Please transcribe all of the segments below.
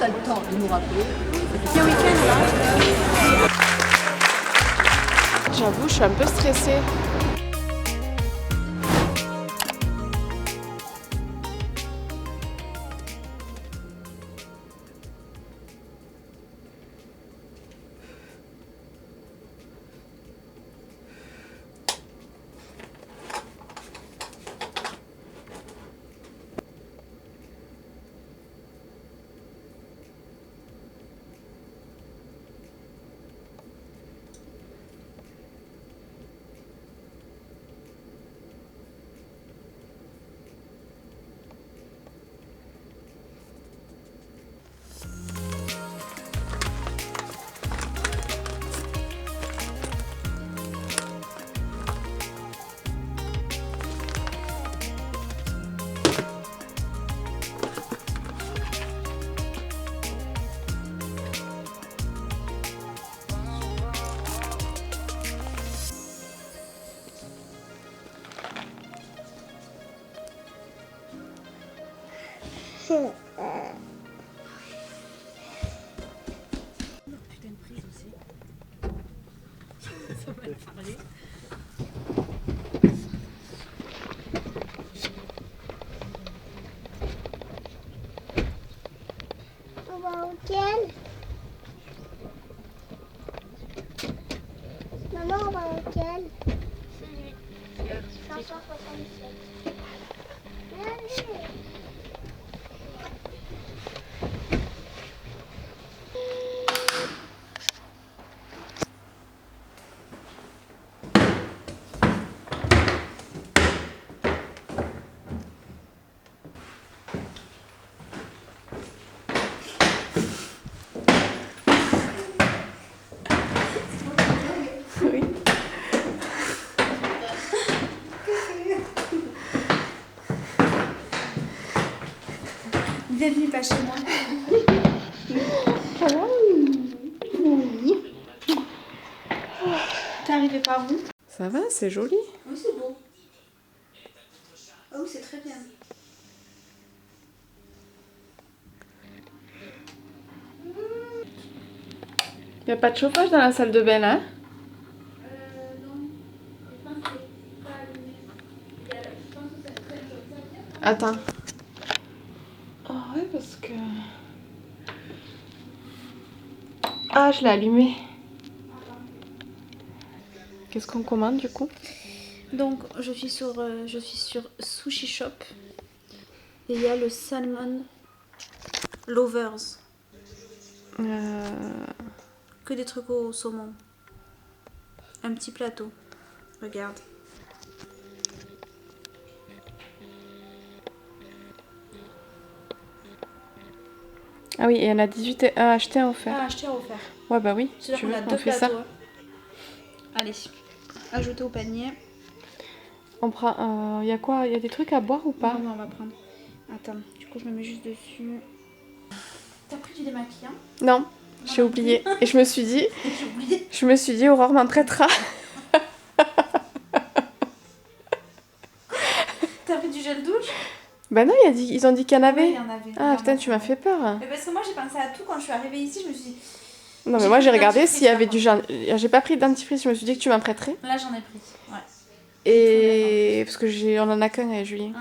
tu as le temps de nous rappeler. Bien week-end là. J'avoue, je suis un peu stressée. On va auquel? Maman, on va auquel? 567. Allez. Bienvenue pas chez moi. Oui. T'es arrivé par où? Ça va, c'est joli. Oui, c'est beau. Ah oui, c'est très bien. Il n'y a pas de chauffage dans la salle de bain, hein? Non. Je pense que c'est pas allumé. Je pense que ça servir. Attends. Ah ouais, parce que... Ah, je l'ai allumé. Qu'est-ce qu'on commande du coup? Donc, je suis sur Sushi Shop. Et il y a le Salmon Lovers. Que des trucs au saumon. Un petit plateau. Regarde. Ah oui, et il y en a 18 et un acheté à offert. Ah, acheté à offert. Ouais, bah oui. C'est-à-dire Tu qu'on veux a qu'on deux fait ça? plateaux. Allez, ajouter au panier. On prend... Il y a quoi? Il y a des trucs à boire ou pas? Non, on va prendre. Attends, du coup, je me mets juste dessus. T'as pris du démaquillant? Non, j'ai oublié. Et je me suis dit... J'ai oublié. Je me suis dit, Aurore m'en traitera. T'as pris du gel douche? Bah non, ils ont dit qu'il y en Ouais, avait. il y en avait. Ah putain, tu m'as fait peur. Mais parce que moi, j'ai pensé à tout quand je suis arrivée ici. Je me suis dit. Non, mais J'ai moi pris j'ai du regardé dentifrice, s'il y avait par du genre. J'ai pas pris de dentifrice, je me suis dit que tu m'en prêterais. Là, j'en ai pris. Ouais. Et parce que on en a qu'un avec Julie.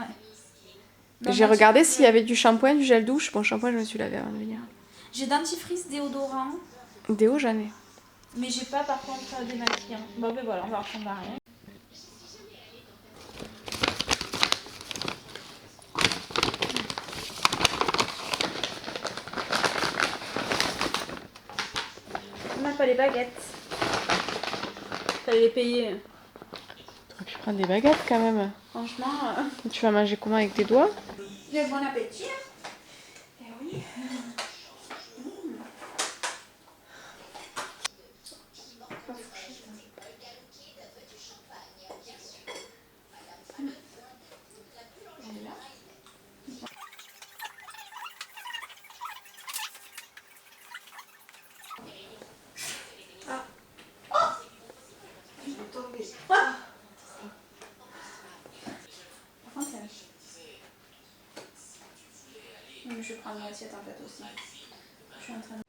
Ouais. Et j'ai regardé s'il y avait du shampoing, du gel douche. Bon, shampoing, je me suis lavé avant de venir. J'ai dentifrice, déodorant. Déo, j'en ai. Mais j'ai pas par contre démaquillant. Bon, ben voilà, on va reprendre à rien. On n'a pas les baguettes. Fallait les payer. T'aurais pu prendre des baguettes quand même. Franchement. Tu vas manger comment avec tes doigts? Bien bon appétit. Eh oui. Je vais prendre l'assiette en fait aussi. suis en train de...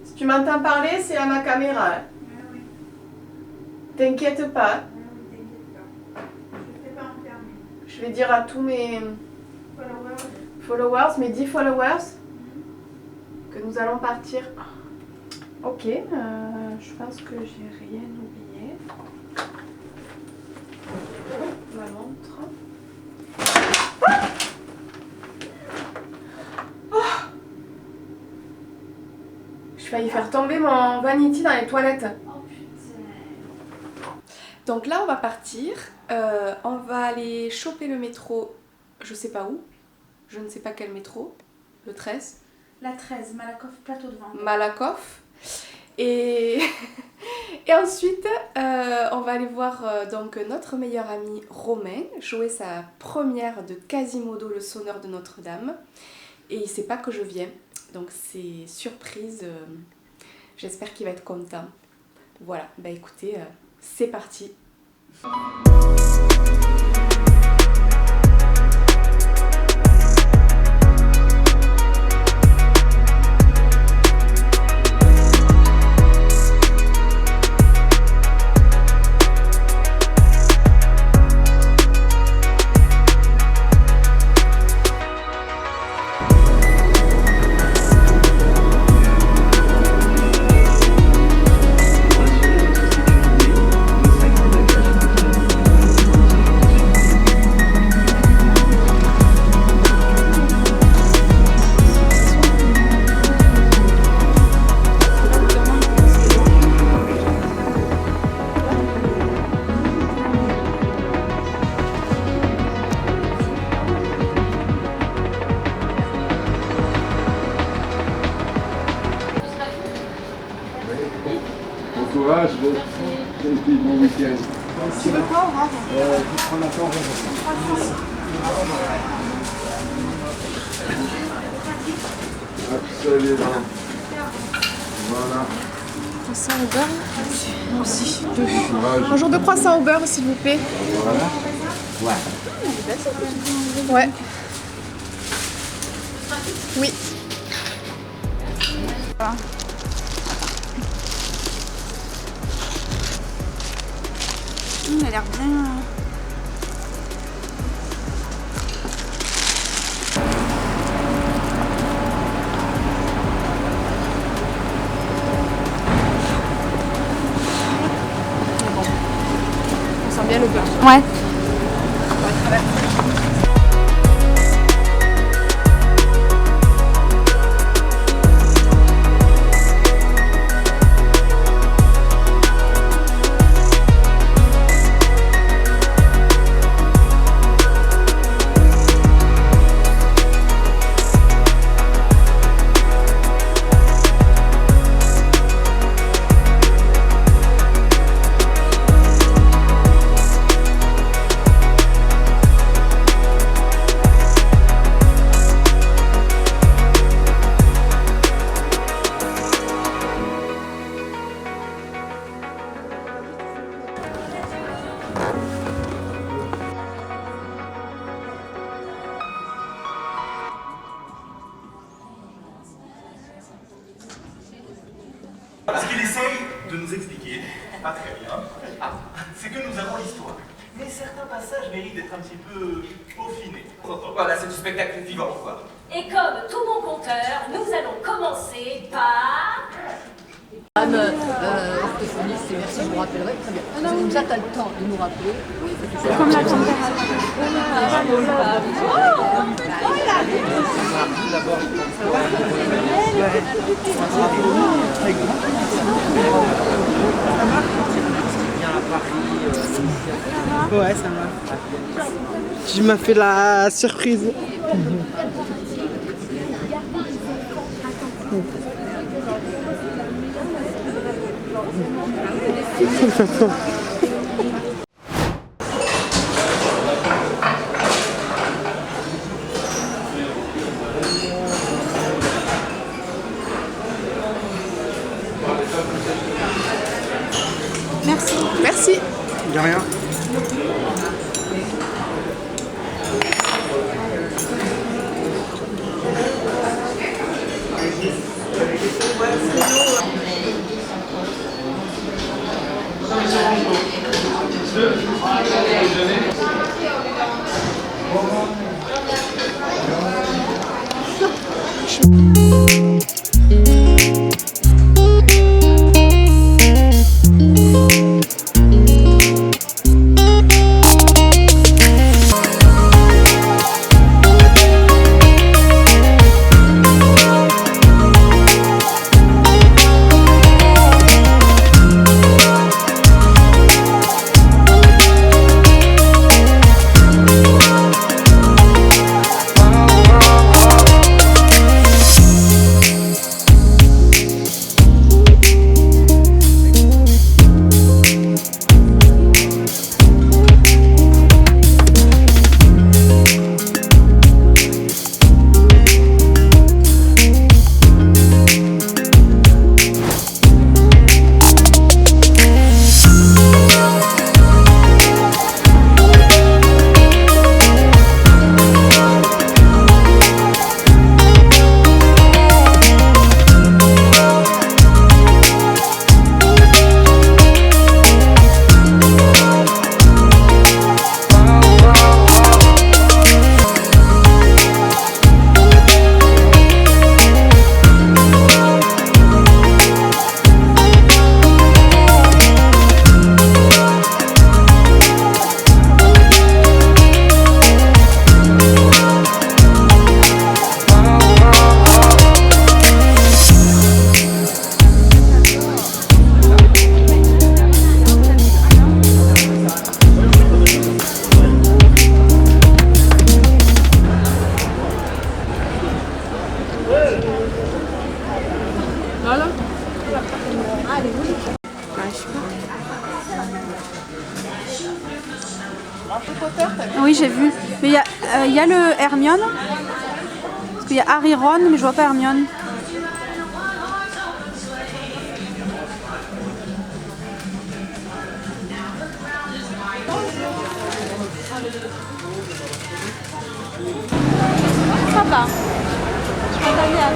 Si tu m'entends parler, c'est à ma caméra. Hein. Oui. T'inquiète pas. Oui, t'inquiète pas. Je ne vais pas enfermer. Je vais dire à tous mes Followers. mes 10 followers, que nous allons partir. Ok, je pense que j'ai rien oublié. Ma montre. J'ai failli faire tomber mon vanity dans les toilettes. Oh putain. Donc là, on va partir. On va aller choper le métro, je sais pas où. Je ne sais pas quel métro. Le 13. La 13, Malakoff, plateau de vente. Malakoff. Et, et ensuite, on va aller voir donc notre meilleur ami Romain jouer sa première de Quasimodo, le sonneur de Notre-Dame. Et il sait pas que je viens. Donc c'est surprise. J'espère qu'il va être content. Voilà, bah écoutez, c'est parti. Bon courage, bon week-end. Tu veux quoi, Aurore? Tu prends la part, absolument. Voilà. Croissant au beurre? Moi aussi. Courage. Un jour de croissant au beurre, s'il vous plaît. Voilà. Ouais. Oui. Elle a l'air bien. On sent bien le beurre. Ouais. Ce qu'il essaye de nous expliquer, pas très bien, c'est que nous avons l'histoire. Mais certains passages méritent d'être un petit peu peaufinés. Voilà, c'est du spectacle vivant, quoi. Et comme tout bon conteur, nous allons commencer par Orthophoniste, et merci, je vous rappellerai. Très bien. Comme ça, tu as le temps de nous rappeler. C'est comme la température. Ouais, ça va. Tu m'as fait la surprise. Merci. Merci. De rien. Oui, j'ai vu. Mais il y a le Hermione. Parce qu'il y a Harry, Ron, mais je vois pas Hermione. Sympa. Je vais aller à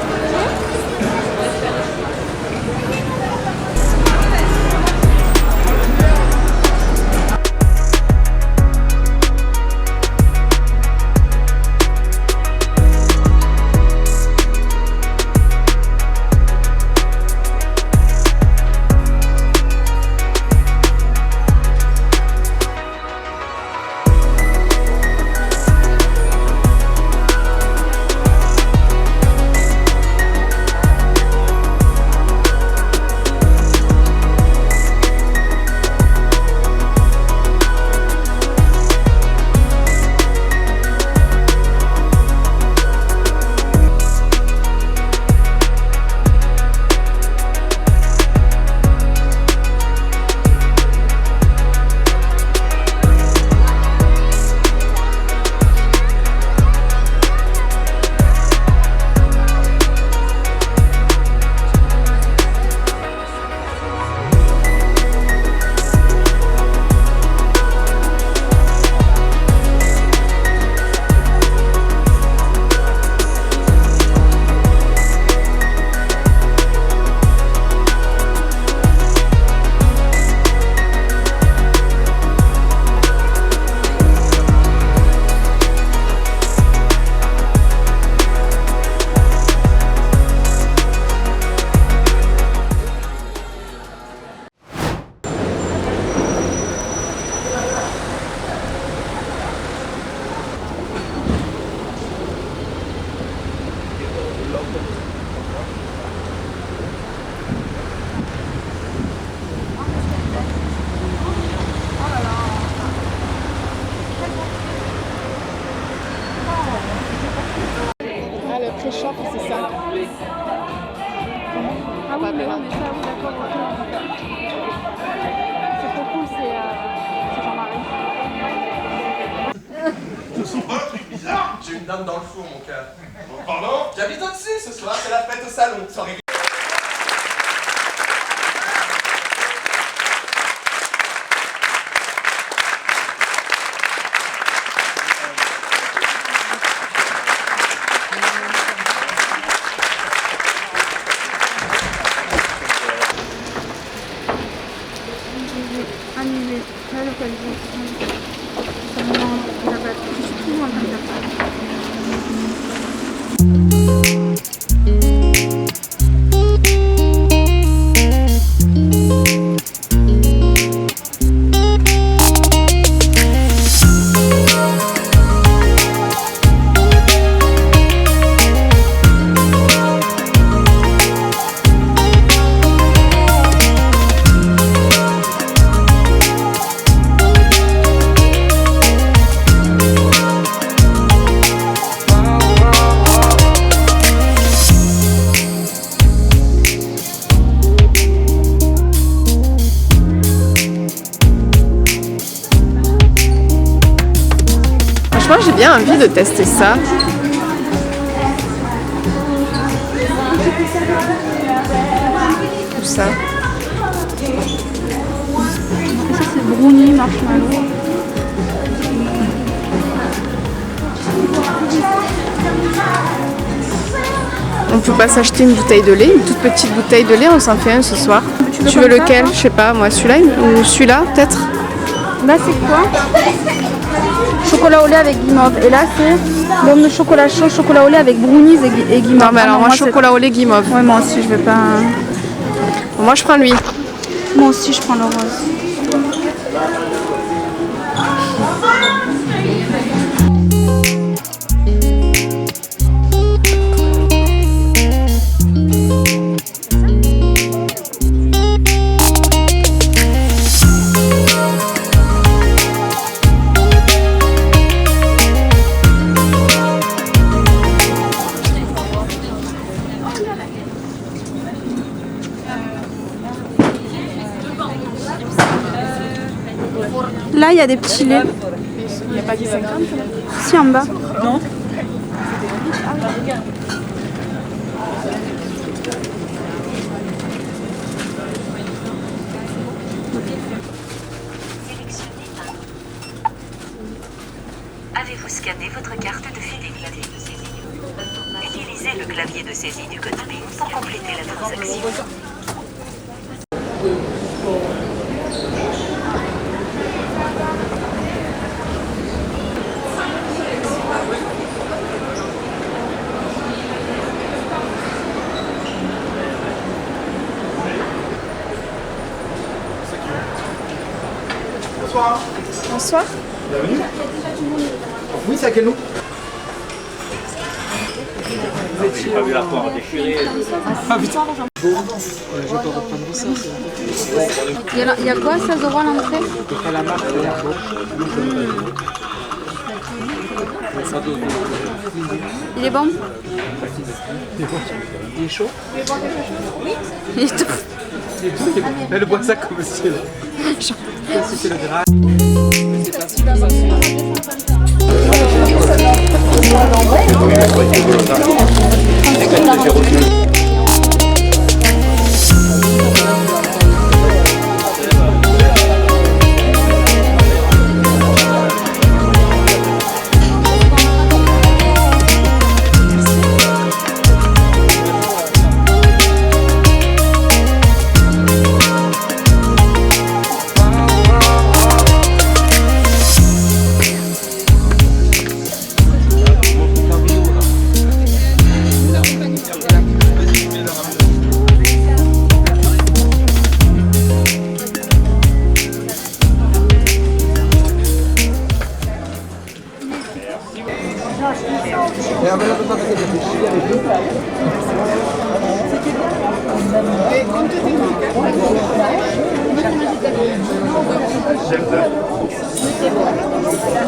préchauffe, c'est ça. Ah oui, mais non, mais ça, oui, d'accord, ok. C'est trop cool, c'est Jean-Marie. Ce sont pas un truc bizarre. J'ai une dame dans le four, mon cœur. Pardon? J'habite au-dessus ce soir, c'est la fête au salon. Soirée. Annuler la localisation. Seulement la batterie. Je suis toujours en train de faire ça. Franchement, j'ai bien envie de tester ça. Tout ça. Et ça, c'est brownie marshmallow. On peut pas s'acheter une bouteille de lait, une toute petite bouteille de lait, on s'en fait un ce soir. Tu veux lequel? Je sais pas, moi celui-là ou celui-là peut-être? Là, c'est quoi? Chocolat au lait avec guimauve. Et là, c'est bombe de chocolat chaud, chocolat au lait avec brownies et guimauve. Non, mais alors non, moi chocolat au lait guimauve. Ouais, moi aussi, je vais pas. Bon, moi je prends lui. Moi aussi, je prends le rose. Là, il y a des petits laits. Il n'y a pas dit 50 là? Si, en bas. Non. Avez-vous scanné votre carte de fidélité? Utilisez le clavier de saisie du code PIN pour compléter la transaction. Bonsoir. Bonsoir. Bienvenue. Oui, c'est à quel nom? J'ai pas vu la poire déchirée. Ah putain. Je vais pas reprendre ça. Il y a quoi, 16 € à l'entrée? C'est pas la marque, Il est bon? il est chaud. Il est tout. Elle boit ça comme si c'est le gras.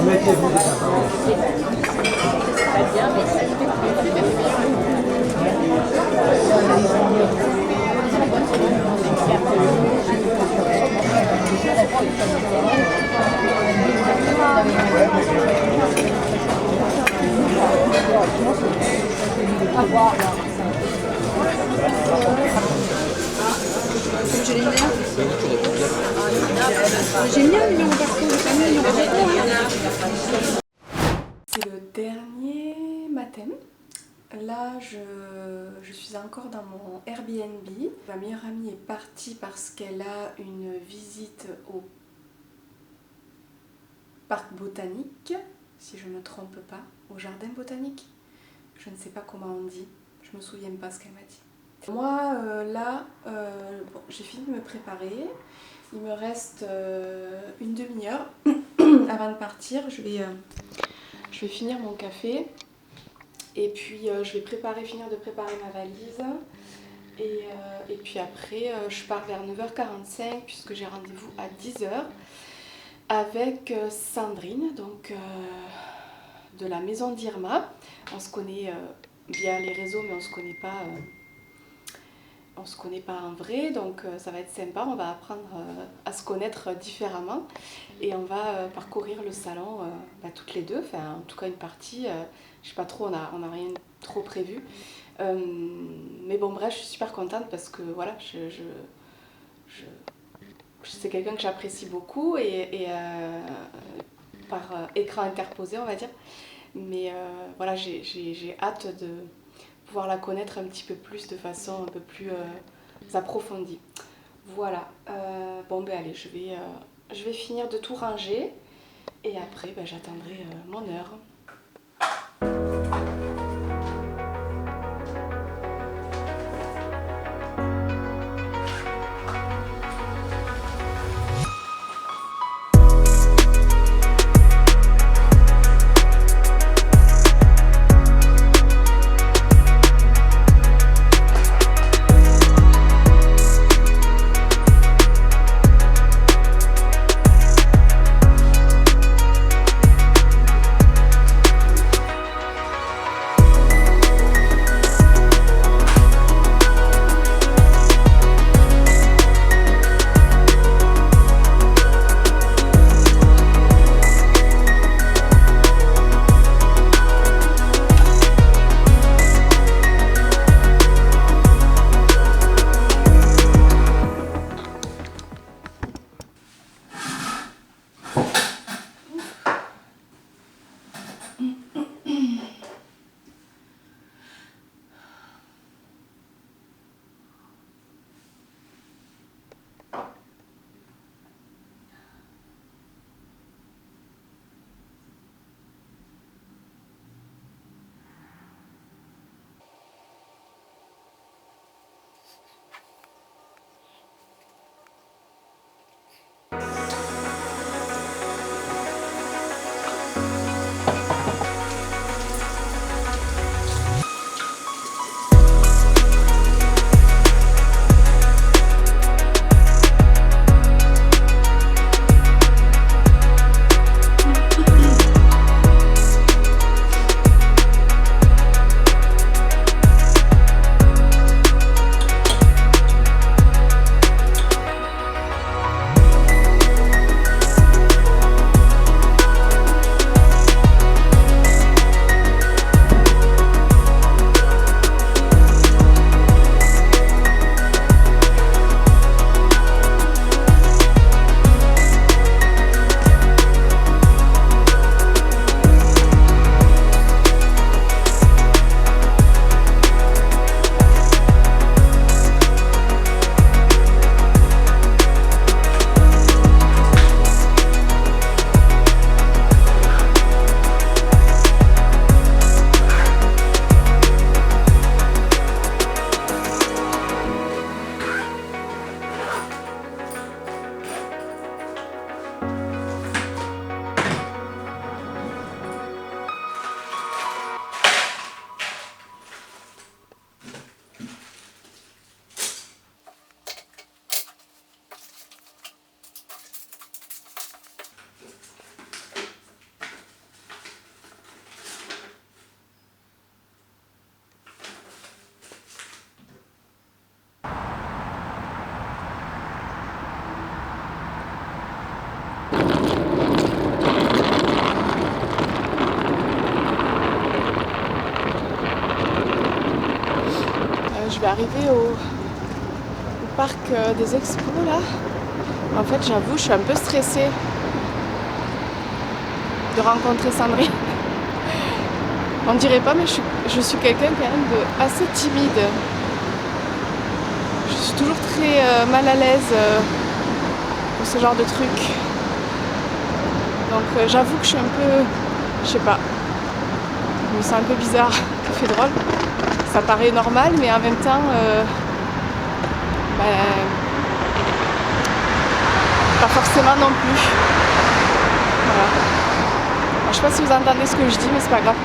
Mettez-vous. dernier matin. Là, je suis encore dans mon Airbnb. Ma meilleure amie est partie parce qu'elle a une visite au parc botanique, si je ne me trompe pas, au jardin botanique. Je ne sais pas comment on dit, je me souviens pas ce qu'elle m'a dit. Moi, là, bon, j'ai fini de me préparer. Il me reste une demi-heure avant de partir. Je vais finir mon café. Et puis je vais finir de préparer ma valise et puis après je pars vers 9h45 puisque j'ai rendez-vous à 10h avec Sandrine, donc de la maison d'Irma. On se connaît via les réseaux mais on se connaît pas en vrai, donc ça va être sympa, on va apprendre à se connaître différemment et on va parcourir le salon toutes les deux, enfin en tout cas une partie, je sais pas trop, on a rien trop prévu, mais bon bref, je suis super contente parce que voilà, c'est quelqu'un que j'apprécie beaucoup et par écran interposé on va dire, mais voilà, j'ai hâte de pouvoir la connaître un petit peu plus de façon un peu plus approfondie. Voilà, bon ben allez, je vais finir de tout ranger et après j'attendrai mon heure. vais arriver au parc des expos là. En fait, j'avoue, je suis un peu stressée de rencontrer Sandrine. On dirait pas, mais je suis quelqu'un quand même de assez timide. Je suis toujours très mal à l'aise pour ce genre de truc. Donc j'avoue que je suis un peu, je sais pas, je me sens un peu bizarre, ça fait drôle. Ça paraît normal, mais en même temps, pas forcément non plus. Voilà. Alors, je sais pas si vous entendez ce que je dis, mais c'est pas grave.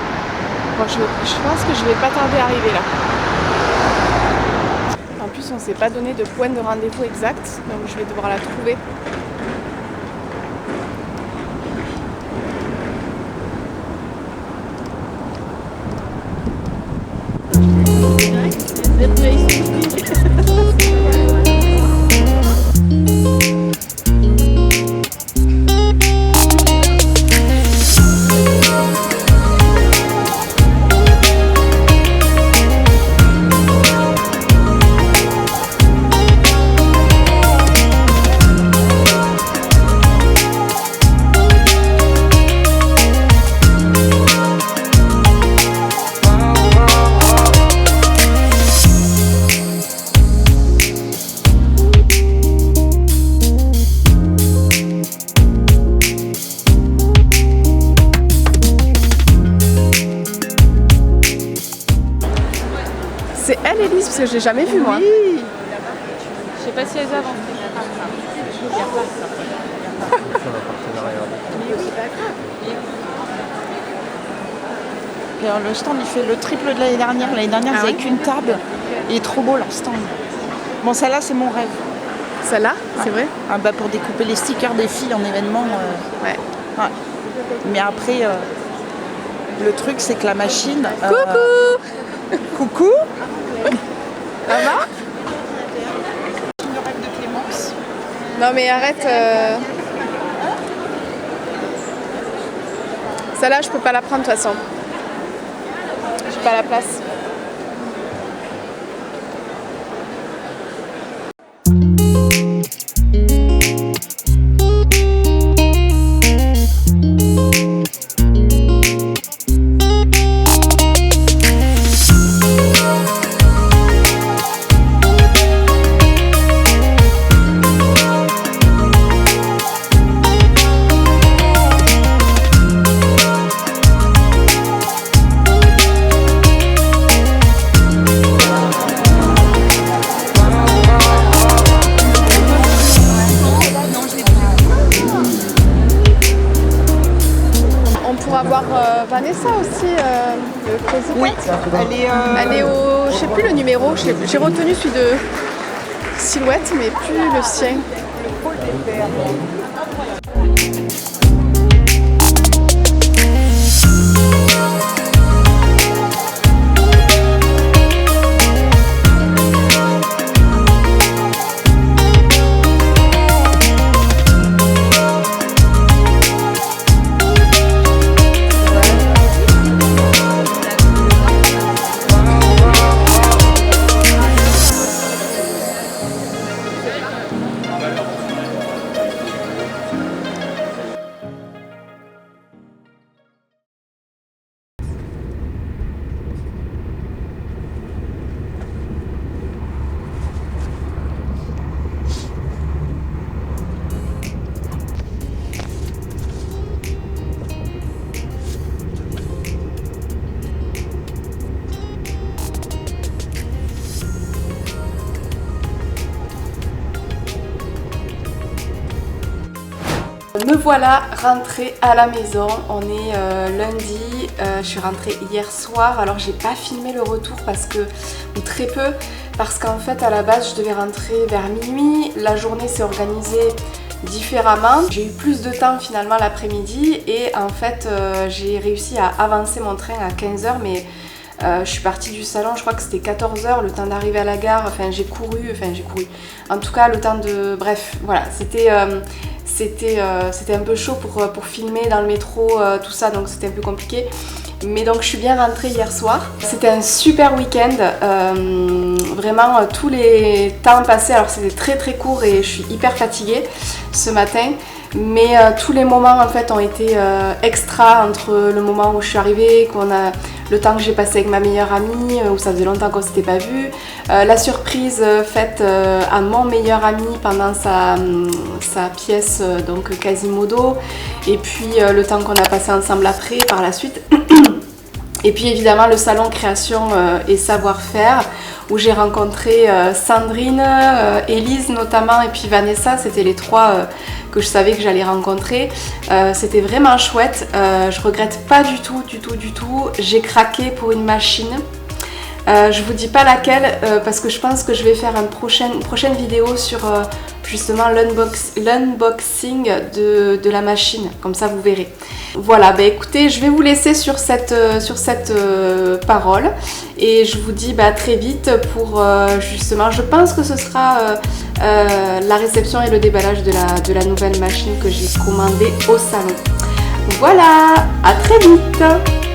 Bon, je pense que je vais pas tarder à arriver là. En plus, on s'est pas donné de point de rendez-vous exact, donc je vais devoir la trouver. C'est elle, Élise, parce que je l'ai jamais vue, moi. Oui. Je sais pas si elles avancent. Et alors, le stand, il fait le triple de l'année dernière. L'année dernière, ils n'avaient qu'une table. Il est trop beau, leur stand. Bon, celle-là, c'est mon rêve. Celle-là, c'est vrai? Ah, bah, pour découper les stickers des filles en événement. Ouais. Mais après, le truc, c'est que la machine... Coucou. Coucou. Ça va? Le rêve de Clémence. Non mais arrête. Celle-là, je peux pas la prendre de toute façon. J'ai pas la place. Voir Vanessa aussi, le Crazy Cat. Oui, elle est au... Je sais plus le numéro, j'ai retenu celui de Silhouette, mais plus le sien. Me voilà rentrée à la maison, on est lundi, je suis rentrée hier soir, alors j'ai pas filmé le retour parce que, ou très peu, parce qu'en fait à la base je devais rentrer vers minuit, la journée s'est organisée différemment, j'ai eu plus de temps finalement l'après-midi et en fait j'ai réussi à avancer mon train à 15h mais je suis partie du salon, je crois que c'était 14h, le temps d'arriver à la gare, enfin j'ai couru, en tout cas le temps de, bref, voilà, c'était un peu chaud pour filmer dans le métro, tout ça, donc c'était un peu compliqué. Mais donc je suis bien rentrée hier soir. C'était un super week-end, vraiment tous les temps passés, alors c'était très très court et je suis hyper fatiguée ce matin. Mais tous les moments en fait ont été extra entre le moment où je suis arrivée, le temps que j'ai passé avec ma meilleure amie, où ça faisait longtemps qu'on s'était pas vu, la surprise faite à mon meilleur ami pendant sa pièce donc Quasimodo, et puis le temps qu'on a passé ensemble après par la suite. Et puis évidemment le salon création et savoir-faire où j'ai rencontré Sandrine, Élise notamment et puis Vanessa, c'était les trois que je savais que j'allais rencontrer. C'était vraiment chouette, je regrette pas du tout, j'ai craqué pour une machine. Je vous dis pas laquelle parce que je pense que je vais faire une prochaine vidéo sur justement l'unboxing de la machine, comme ça vous verrez. Voilà, bah écoutez, je vais vous laisser sur cette parole et je vous dis à très vite pour justement, je pense que ce sera la réception et le déballage de la nouvelle machine que j'ai commandée au salon. Voilà, à très vite!